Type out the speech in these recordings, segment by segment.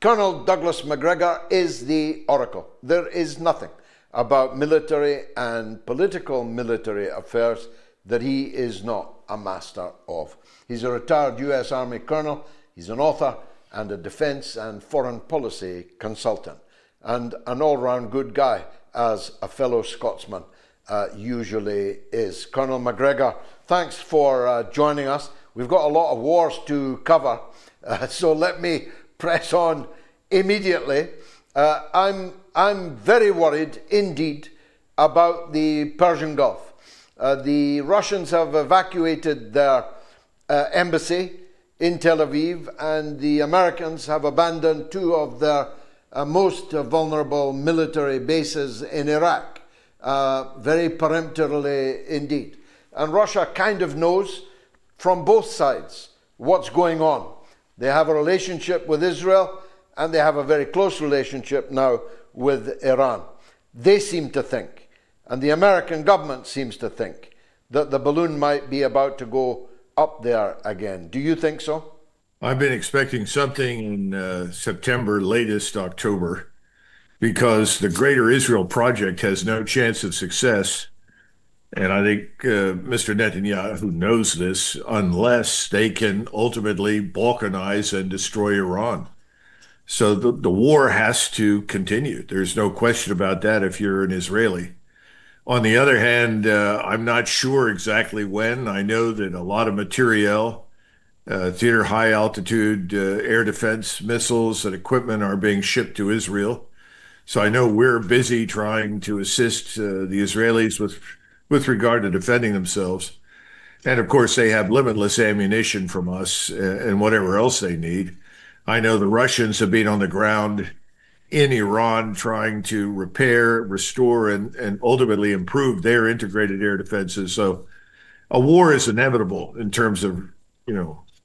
Colonel Douglas Macgregor is the oracle. There is nothing about military and political military affairs that he is not a master of. He's a retired US Army colonel, he's an author and a defence and foreign policy consultant, and an all-round good guy, as a fellow Scotsman usually is. Colonel Macgregor, thanks for joining us. We've got a lot of wars to cover, so let me press on immediately. I'm very worried indeed about the Persian Gulf. The Russians have evacuated their embassy in Tel Aviv, and the Americans have abandoned two of their most vulnerable military bases in Iraq, very peremptorily indeed. And Russia kind of knows from both sides what's going on. They have a relationship with Israel, and they have a very close relationship now with Iran. They seem to think, and the American government seems to think, that the balloon might be about to go up there again. Do you think so? I've been expecting something in September, latest October, because the Greater Israel Project has no chance of success. And I think Mr. Netanyahu knows this, unless they can ultimately balkanize and destroy Iran. So the war has to continue. There's no question about that if you're an Israeli. On the other hand, I'm not sure exactly when. I know that a lot of materiel, theater high altitude air defense missiles and equipment are being shipped to Israel. So I know we're busy trying to assist the Israelis with regard to defending themselves. And of course, they have limitless ammunition from us and whatever else they need. I know the Russians have been on the ground in Iran trying to repair, restore, and ultimately improve their integrated air defenses. So a war is inevitable in terms of,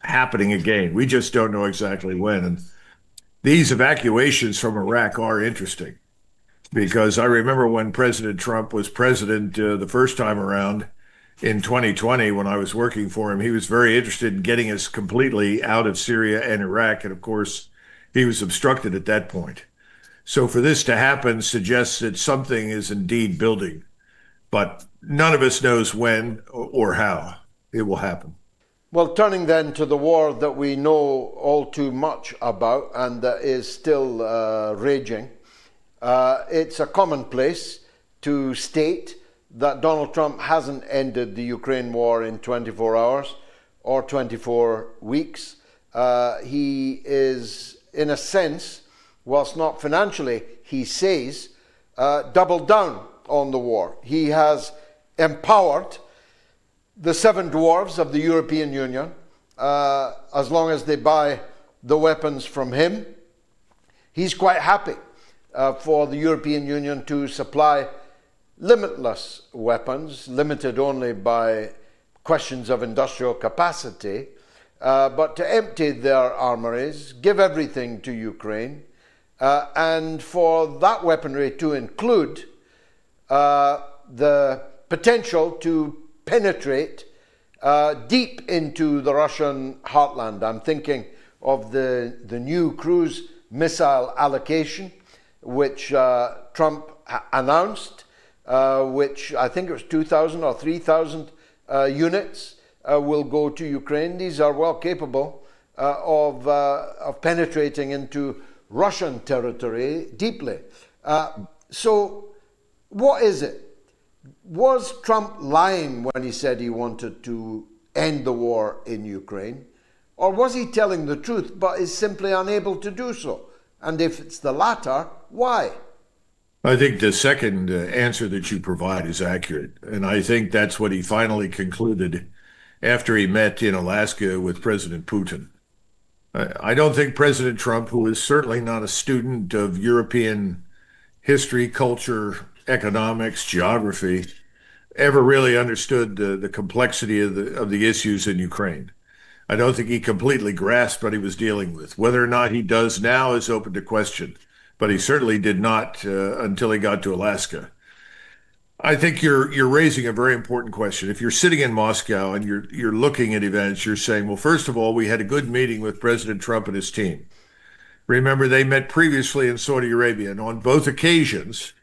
happening again. We just don't know exactly when. And these evacuations from Iraq are interesting, because I remember when President Trump was president the first time around in 2020, when I was working for him, he was very interested in getting us completely out of Syria and Iraq. And of course, he was obstructed at that point. So for this to happen suggests that something is indeed building, but none of us knows when or how it will happen. Well, turning then to the war that we know all too much about and that is still raging, it's a commonplace to state that Donald Trump hasn't ended the Ukraine war in 24 hours or 24 weeks. He is, in a sense, whilst not financially, he says, doubled down on the war. He has empowered the seven dwarves of the European Union, as long as they buy the weapons from him. He's quite happy for the European Union to supply limitless weapons, limited only by questions of industrial capacity, but to empty their armories, give everything to Ukraine, and for that weaponry to include the potential to penetrate deep into the Russian heartland. I'm thinking of the new cruise missile allocation, which Trump announced, which I think it was 2,000 or 3,000 units will go to Ukraine. These are well capable of penetrating into Russian territory deeply. So what is it? Was Trump lying when he said he wanted to end the war in Ukraine? Or was he telling the truth but is simply unable to do so? And if it's the latter, why? I think the second answer that you provide is accurate. And I think that's what he finally concluded after he met in Alaska with President Putin. I don't think President Trump, who is certainly not a student of European history, culture, economics, geography, ever really understood the complexity of the issues in Ukraine. I don't think he completely grasped what he was dealing with. Whether or not he does now is open to question, but he certainly did not until he got to Alaska. I think you're raising a very important question. If you're sitting in Moscow and you're looking at events, you're saying, well, first of all, we had a good meeting with President Trump and his team. Remember, they met previously in Saudi Arabia, and on both occasions,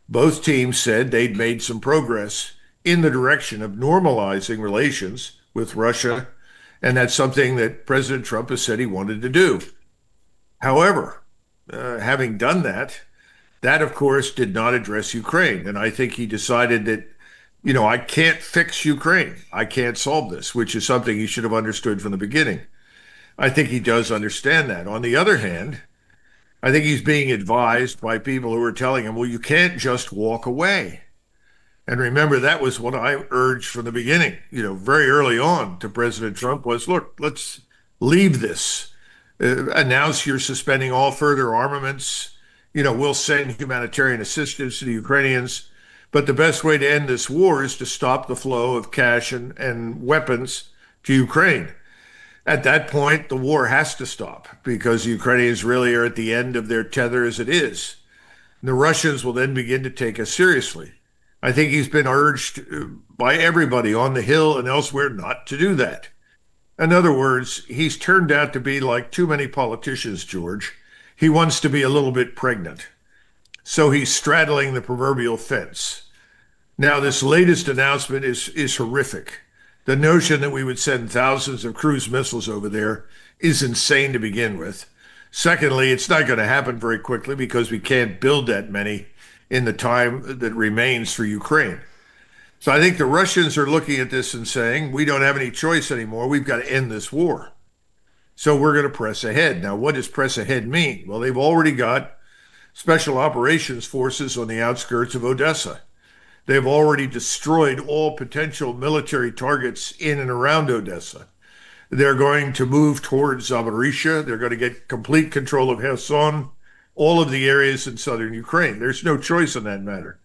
both teams said they'd made some progress in the direction of normalizing relations with Russia, and that's something that President Trump has said he wanted to do. However, having done that, that of course did not address Ukraine. And I think he decided that, I can't fix Ukraine. I can't solve this, which is something he should have understood from the beginning. I think he does understand that. On the other hand, I think he's being advised by people who are telling him, well, you can't just walk away. And remember, that was what I urged from the beginning, very early on to President Trump was, look, let's leave this. Announce you're suspending all further armaments. We'll send humanitarian assistance to the Ukrainians. But the best way to end this war is to stop the flow of cash and weapons to Ukraine. At that point, the war has to stop because the Ukrainians really are at the end of their tether as it is. The Russians will then begin to take us seriously. I think he's been urged by everybody on the Hill and elsewhere not to do that. In other words, he's turned out to be like too many politicians, George. He wants to be a little bit pregnant. So he's straddling the proverbial fence. Now, this latest announcement is horrific. The notion that we would send thousands of cruise missiles over there is insane to begin with. Secondly, it's not going to happen very quickly because we can't build that many in the time that remains for Ukraine. So I think the Russians are looking at this and saying, we don't have any choice anymore. We've got to end this war. So we're going to press ahead. Now, what does press ahead mean? Well, they've already got special operations forces on the outskirts of Odessa. They've already destroyed all potential military targets in and around Odessa. They're going to move towards Zaporizhzhia. They're going to get complete control of Kherson, all of the areas in southern Ukraine. There's no choice in that matter.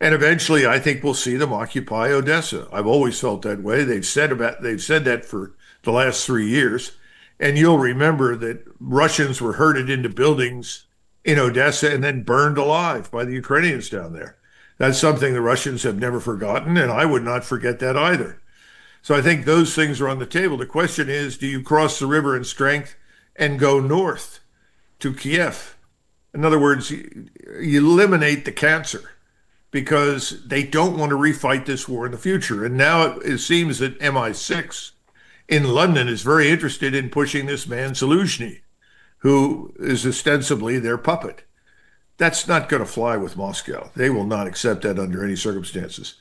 And eventually, I think we'll see them occupy Odessa. I've always felt that way. They've said that for the last 3 years. And you'll remember that Russians were herded into buildings in Odessa and then burned alive by the Ukrainians down there. That's something the Russians have never forgotten, and I would not forget that either. So I think those things are on the table. The question is, do you cross the river in strength and go north to Kiev? In other words, you eliminate the cancer because they don't want to refight this war in the future. And now it seems that MI6 in London is very interested in pushing this man Zaluzhny, who is ostensibly their puppet. That's not going to fly with Moscow. They will not accept that under any circumstances.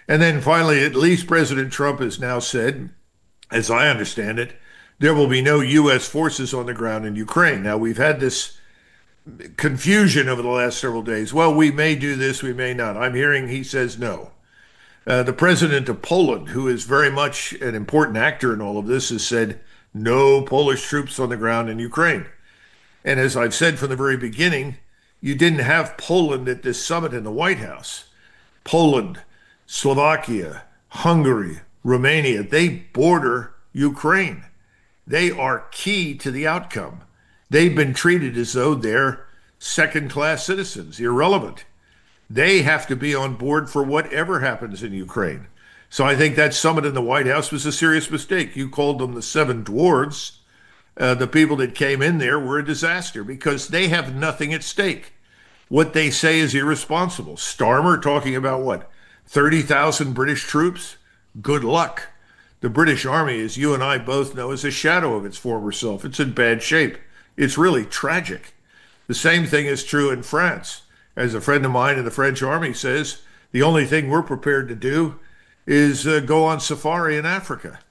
And then finally, at least President Trump has now said, as I understand it, there will be no U.S. forces on the ground in Ukraine. Now, we've had this confusion over the last several days. Well, we may do this, we may not. I'm hearing he says no. The president of Poland, who is very much an important actor in all of this, has said no Polish troops on the ground in Ukraine. And as I've said from the very beginning, you didn't have Poland at this summit in the White House. Poland, Slovakia, Hungary, Romania, they border Ukraine. They are key to the outcome. They've been treated as though they're second-class citizens, irrelevant. They have to be on board for whatever happens in Ukraine. So I think that summit in the White House was a serious mistake. You called them the Seven Dwarves. The people that came in there were a disaster because they have nothing at stake. What they say is irresponsible. Starmer talking about what? 30,000 British troops? Good luck. The British Army, as you and I both know, is a shadow of its former self. It's in bad shape. It's really tragic. The same thing is true in France. As a friend of mine in the French Army says, the only thing we're prepared to do is go on safari in Africa.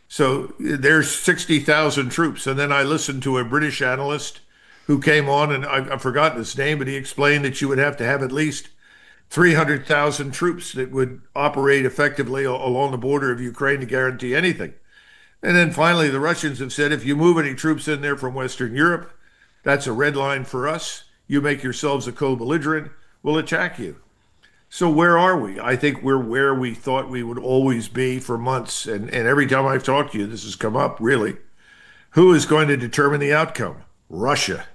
So there's 60,000 troops. And then I listened to a British analyst who came on, and I've forgotten his name, but he explained that you would have to have at least 300,000 troops that would operate effectively along the border of Ukraine to guarantee anything. And then finally, the Russians have said, if you move any troops in there from Western Europe, that's a red line for us. You make yourselves a co-belligerent, we'll attack you. So where are we? I think we're where we thought we would always be for months. And every time I've talked to you, this has come up, really. Who is going to determine the outcome? Russia.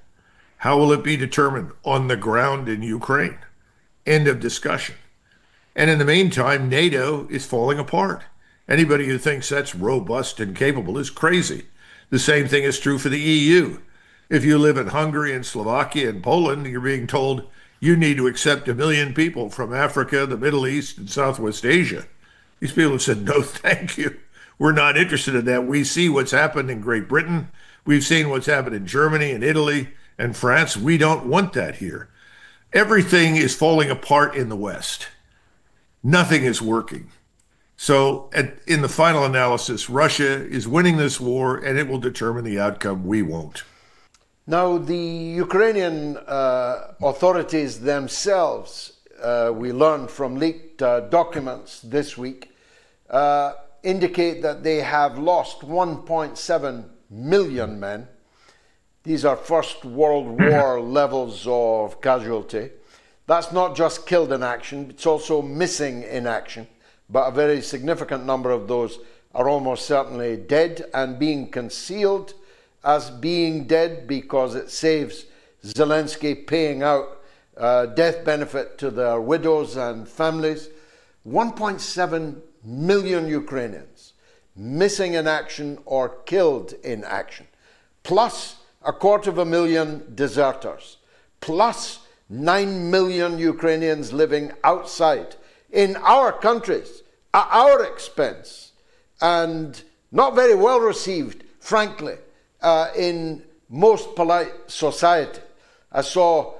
How will it be determined? On the ground in Ukraine. End of discussion. And in the meantime, NATO is falling apart. Anybody who thinks that's robust and capable is crazy. The same thing is true for the EU. If you live in Hungary and Slovakia and Poland, you're being told you need to accept 1 million people from Africa, the Middle East, and Southwest Asia. These people have said, no, thank you. We're not interested in that. We see what's happened in Great Britain. We've seen what's happened in Germany and Italy and France. We don't want that here. Everything is falling apart in the West. Nothing is working. So in the final analysis, Russia is winning this war, and it will determine the outcome. We won't. Now, the Ukrainian authorities themselves, we learned from leaked documents this week, indicate that they have lost 1.7 million men. These are First World War levels of casualty. That's not just killed in action, it's also missing in action. But a very significant number of those are almost certainly dead and being concealed as being dead because it saves Zelensky paying out death benefit to their widows and families. 1.7 million Ukrainians missing in action or killed in action, plus 250,000 deserters, plus 9 million Ukrainians living outside in our countries at our expense, and not very well received, frankly, in most polite society. I saw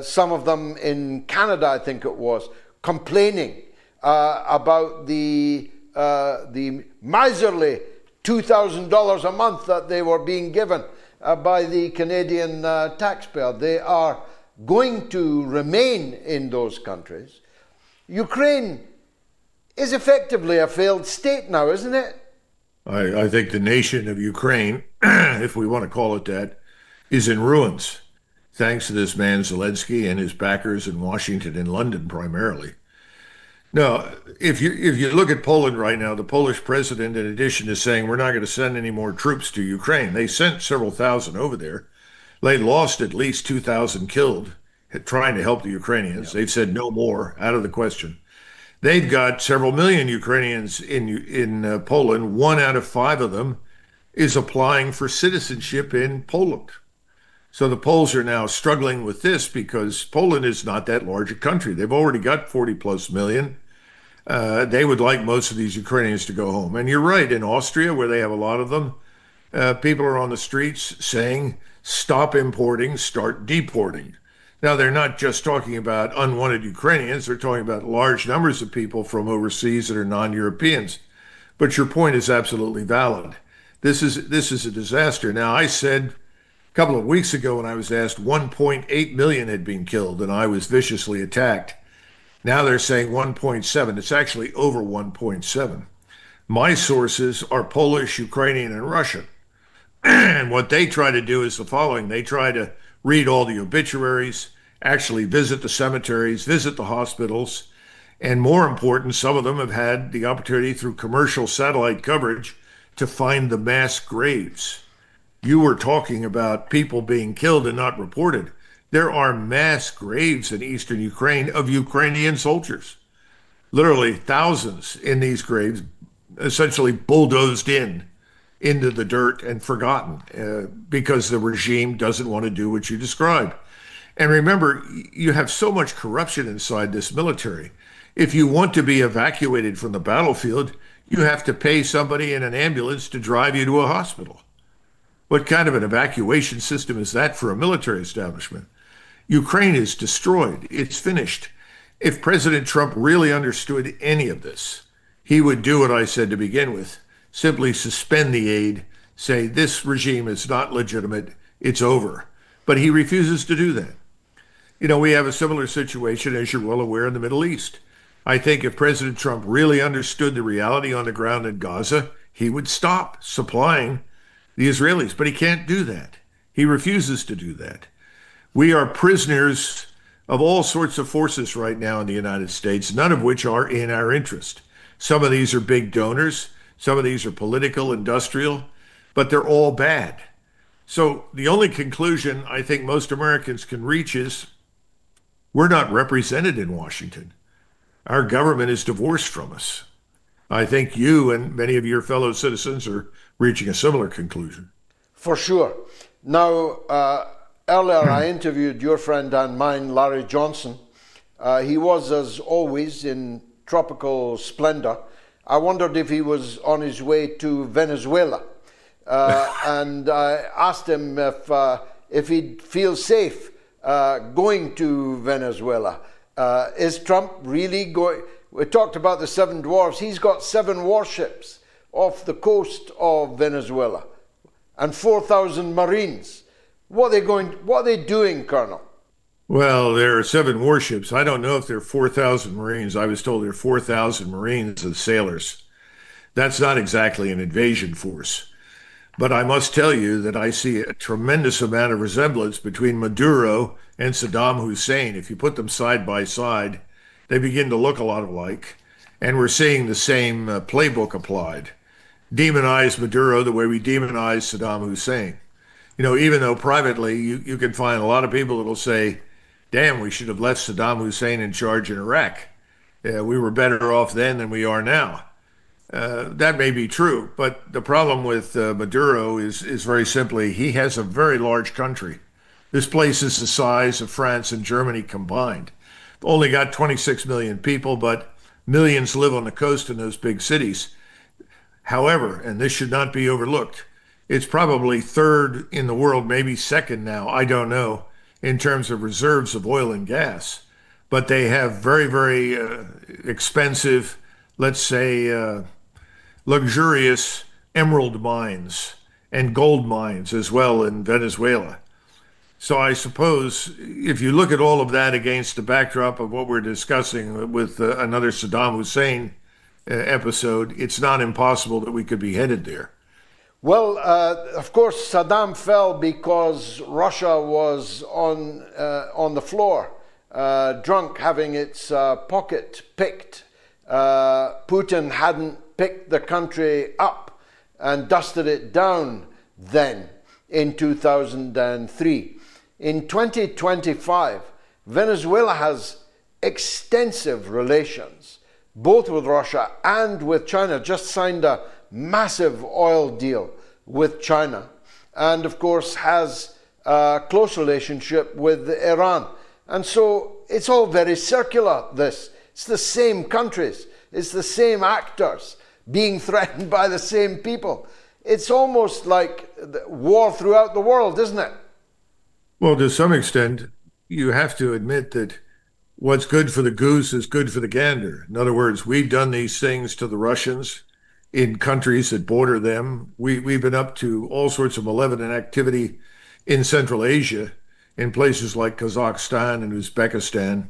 some of them in Canada, I think it was, complaining about the miserly $2,000 a month that they were being given by the Canadian taxpayer. They are going to remain in those countries. Ukraine is effectively a failed state now, isn't it? I think the nation of Ukraine, if we want to call it that, is in ruins, thanks to this man Zelensky and his backers in Washington and London primarily. Now, if you look at Poland right now, the Polish president, in addition to saying we're not going to send any more troops to Ukraine, they sent several thousand over there. They lost at least 2,000 killed trying to help the Ukrainians. They've said no more, out of the question. They've got several million Ukrainians in Poland. 1 out of 5 of them is applying for citizenship in Poland. So the Poles are now struggling with this because Poland is not that large a country. They've already got 40 plus million. They would like most of these Ukrainians to go home. And you're right, in Austria, where they have a lot of them, people are on the streets saying, stop importing, start deporting. Now, they're not just talking about unwanted Ukrainians. They're talking about large numbers of people from overseas that are non-Europeans. But your point is absolutely valid. This is a disaster. Now, I said a couple of weeks ago when I was asked 1.8 million had been killed, and I was viciously attacked. Now they're saying 1.7. It's actually over 1.7. My sources are Polish, Ukrainian, and Russian. And what they try to do is the following. They try to read all the obituaries, actually visit the cemeteries, visit the hospitals, and more important, some of them have had the opportunity through commercial satellite coverage to find the mass graves. You were talking about people being killed and not reported. There are mass graves in eastern Ukraine of Ukrainian soldiers. Literally thousands in these graves, essentially bulldozed into the dirt and forgotten because the regime doesn't want to do what you described. And remember, you have so much corruption inside this military. If you want to be evacuated from the battlefield, you have to pay somebody in an ambulance to drive you to a hospital. What kind of an evacuation system is that for a military establishment? Ukraine is destroyed. It's finished. If President Trump really understood any of this, he would do what I said to begin with. Simply suspend the aid, say this regime is not legitimate, it's over. But he refuses to do that. You know, we have a similar situation, as you're well aware, in the Middle East. I think if President Trump really understood the reality on the ground in Gaza, he would stop supplying the Israelis. But he can't do that. He refuses to do that. We are prisoners of all sorts of forces right now in the United States, none of which are in our interest. Some of these are big donors. Some of these are political, industrial, but they're all bad. So the only conclusion I think most Americans can reach is we're not represented in Washington. Our government is divorced from us. I think you and many of your fellow citizens are reaching a similar conclusion. For sure. Now, earlier I interviewed your friend and mine, Larry Johnson. He was, as always, in tropical splendor. I wondered if he was on his way to Venezuela. And I asked him if he'd feel safe going to Venezuela. Is Trump really going? We talked about the 7 dwarfs. He's got 7 warships off the coast of Venezuela and 4,000 Marines. What are they doing, Colonel? Well, there are 7 warships. I don't know if there are 4,000 Marines. I was told there are 4,000 Marines and sailors. That's not exactly an invasion force. But I must tell you that I see a tremendous amount of resemblance between Maduro and Saddam Hussein. If you put them side by side, they begin to look a lot alike. And we're seeing the same playbook applied. Demonize Maduro the way we demonize Saddam Hussein. You know, even though privately you can find a lot of people that will say, damn, we should have left Saddam Hussein in charge in Iraq. We were better off then than we are now. That may be true, but the problem with Maduro is very simply he has a very large country. This place is the size of France and Germany combined. Only got 26 million people, but millions live on the coast in those big cities. However, and this should not be overlooked, it's probably 3rd in the world, maybe 2nd now, I don't know, in terms of reserves of oil and gas. But they have very, very expensive, let's say, luxurious emerald mines and gold mines as well in Venezuela. So I suppose if you look at all of that against the backdrop of what we're discussing with another Saddam Hussein episode, it's not impossible that we could be headed there. Well, of course, Saddam fell because Russia was on the floor, drunk, having its pocket picked. Putin hadn't picked the country up and dusted it down then in 2003. In 2025, Venezuela has extensive relations, both with Russia and with China. Just signed a massive oil deal with China, and of course has a close relationship with Iran. And so it's all very circular, this. It's the same countries, it's the same actors being threatened by the same people. It's almost like war throughout the world, isn't it? Well, to some extent, you have to admit that what's good for the goose is good for the gander. In other words, we've done these things to the Russians in countries that border them. We've been up to all sorts of malevolent activity in Central Asia, in places like Kazakhstan and Uzbekistan,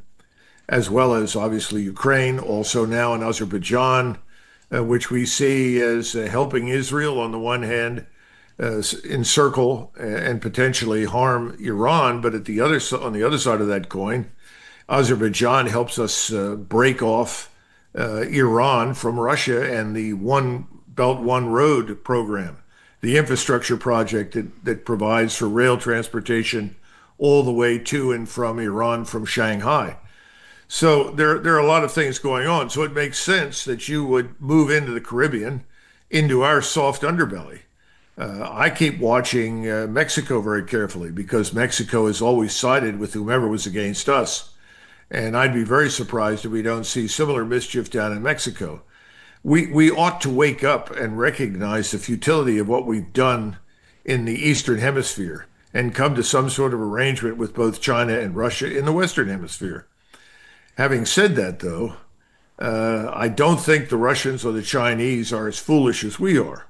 as well as obviously Ukraine, also now in Azerbaijan, which we see as helping Israel on the one hand, encircle and potentially harm Iran, but on the other side of that coin, Azerbaijan helps us break off Iran from Russia and the One Belt, One Road program, the infrastructure project that provides for rail transportation all the way to and from Iran from Shanghai. So there are a lot of things going on. So it makes sense that you would move into the Caribbean, into our soft underbelly. I keep watching Mexico very carefully because Mexico has always sided with whomever was against us. And I'd be very surprised if we don't see similar mischief down in Mexico. We ought to wake up and recognize the futility of what we've done in the Eastern Hemisphere and come to some sort of arrangement with both China and Russia in the Western Hemisphere. Having said that, though, I don't think the Russians or the Chinese are as foolish as we are.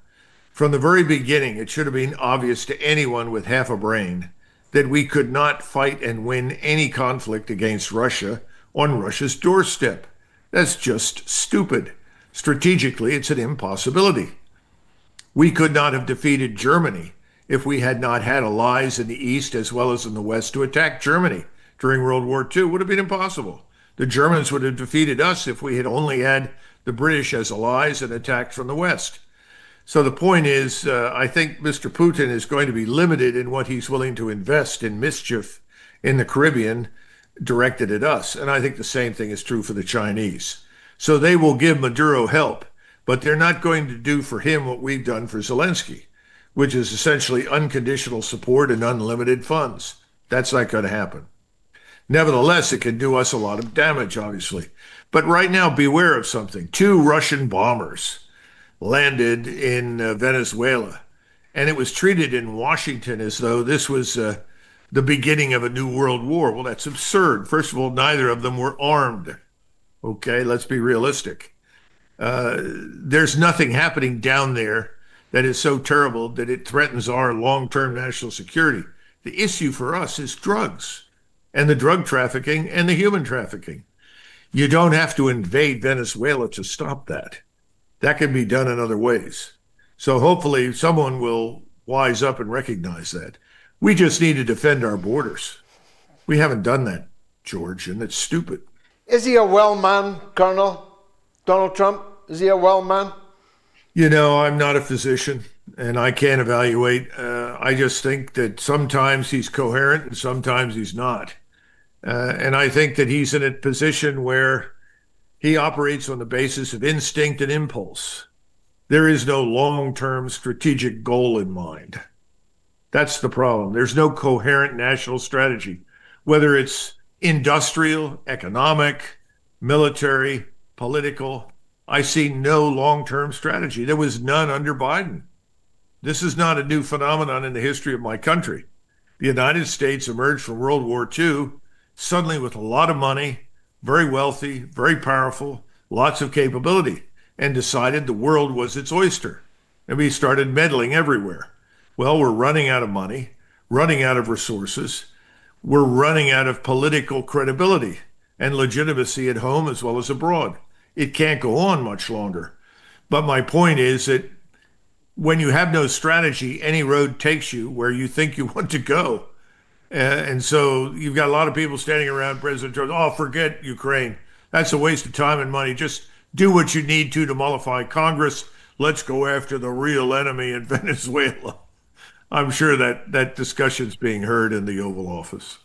From the very beginning, it should have been obvious to anyone with half a brain that we could not fight and win any conflict against Russia on Russia's doorstep. That's just stupid. Strategically, it's an impossibility. We could not have defeated Germany if we had not had allies in the East as well as in the West to attack Germany during World War II. It would have been impossible. The Germans would have defeated us if we had only had the British as allies and attacked from the West. So the point is, I think Mr. Putin is going to be limited in what he's willing to invest in mischief in the Caribbean directed at us. And I think the same thing is true for the Chinese. So they will give Maduro help, but they're not going to do for him what we've done for Zelensky. which is essentially unconditional support and unlimited funds. That's not going to happen. Nevertheless, it can do us a lot of damage, obviously. But right now, beware of something. 2 Russian bombers landed in Venezuela, and it was treated in Washington as though this was the beginning of a new world war. Well, that's absurd. First of all, neither of them were armed. Okay, let's be realistic. There's nothing happening down there that is so terrible that it threatens our long-term national security. The issue for us is drugs and the drug trafficking and the human trafficking. You don't have to invade Venezuela to stop that. That can be done in other ways. So hopefully someone will wise up and recognize that. We just need to defend our borders. We haven't done that, George, and it's stupid. Is he a well man, Colonel? Donald Trump? Is he a well man? You know, I'm not a physician and I can't evaluate. I just think that sometimes he's coherent and sometimes he's not. And I think that he's in a position where he operates on the basis of instinct and impulse. There is no long-term strategic goal in mind. That's the problem. There's no coherent national strategy, whether it's industrial, economic, military, political. I see no long-term strategy. There was none under Biden. This is not a new phenomenon in the history of my country. The United States emerged from World War II suddenly with a lot of money, very wealthy, very powerful, lots of capability, and decided the world was its oyster. And we started meddling everywhere. Well, we're running out of money, running out of resources. We're running out of political credibility and legitimacy at home as well as abroad. It can't go on much longer. But my point is that when you have no strategy, any road takes you where you think you want to go. And so you've got a lot of people standing around President Trump. Oh, forget Ukraine. That's a waste of time and money. Just do what you need to mollify Congress. Let's go after the real enemy in Venezuela. I'm sure that discussion's being heard in the Oval Office.